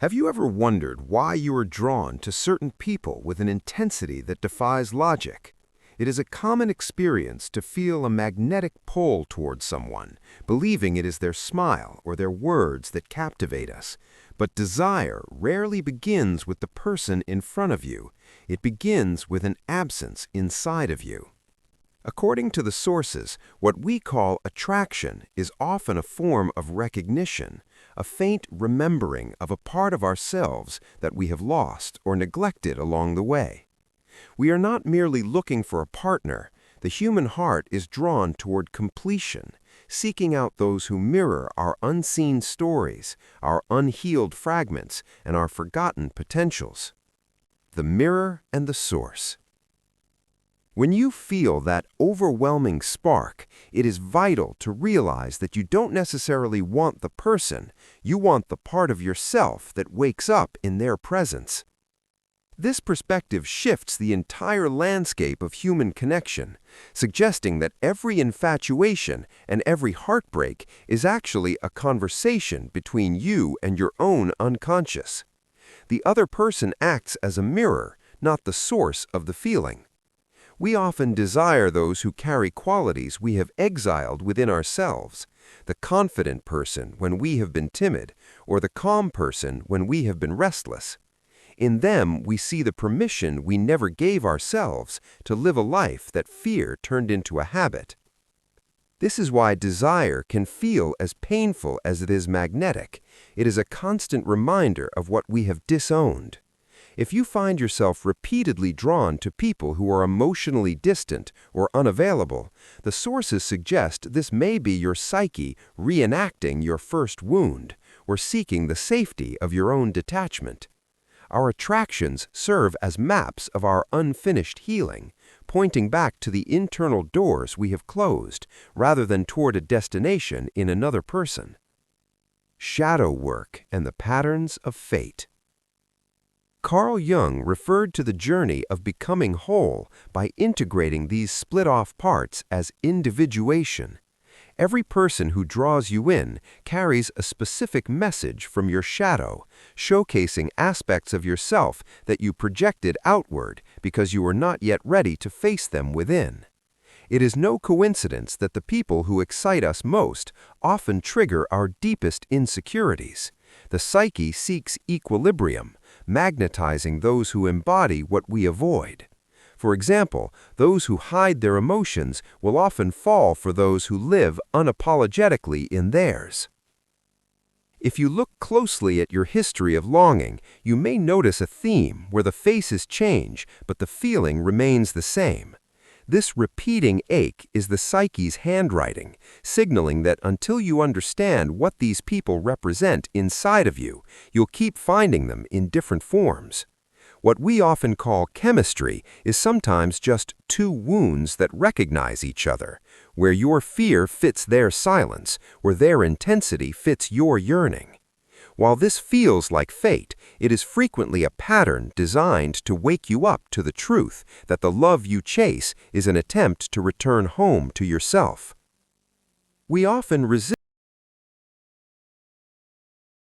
Have you ever wondered why you are drawn to certain people with an intensity that defies logic? It is a common experience to feel a magnetic pull towards someone, believing it is their smile or their words that captivate us. But desire rarely begins with the person in front of you. It begins with an absence inside of you. According to the sources, what we call attraction is often a form of recognition, a faint remembering of a part of ourselves that we have lost or neglected along the way. We are not merely looking for a partner. The human heart is drawn toward completion, seeking out those who mirror our unseen stories, our unhealed fragments, and our forgotten potentials. The mirror and the source. When you feel that overwhelming spark, it is vital to realize that you don't necessarily want the person, you want the part of yourself that wakes up in their presence. This perspective shifts the entire landscape of human connection, suggesting that every infatuation and every heartbreak is actually a conversation between you and your own unconscious. The other person acts as a mirror, not the source of the feeling. We often desire those who carry qualities we have exiled within ourselves, the confident person when we have been timid, or the calm person when we have been restless. In them, we see the permission we never gave ourselves to live a life that fear turned into a habit. This is why desire can feel as painful as it is magnetic. It is a constant reminder of what we have disowned. If you find yourself repeatedly drawn to people who are emotionally distant or unavailable, the sources suggest this may be your psyche reenacting your first wound or seeking the safety of your own detachment. Our attractions serve as maps of our unfinished healing, pointing back to the internal doors we have closed rather than toward a destination in another person. Shadow work and the patterns of fate. Carl Jung referred to the journey of becoming whole by integrating these split-off parts as individuation. Every person who draws you in carries a specific message from your shadow, showcasing aspects of yourself that you projected outward because you were not yet ready to face them within. It is no coincidence that the people who excite us most often trigger our deepest insecurities. The psyche seeks equilibrium, magnetizing those who embody what we avoid. For example, those who hide their emotions will often fall for those who live unapologetically in theirs. If you look closely at your history of longing, you may notice a theme where the faces change, but the feeling remains the same. This repeating ache is the psyche's handwriting, signaling that until you understand what these people represent inside of you, you'll keep finding them in different forms. What we often call chemistry is sometimes just two wounds that recognize each other, where your fear fits their silence, where their intensity fits your yearning. While this feels like fate, it is frequently a pattern designed to wake you up to the truth that the love you chase is an attempt to return home to yourself. We often resist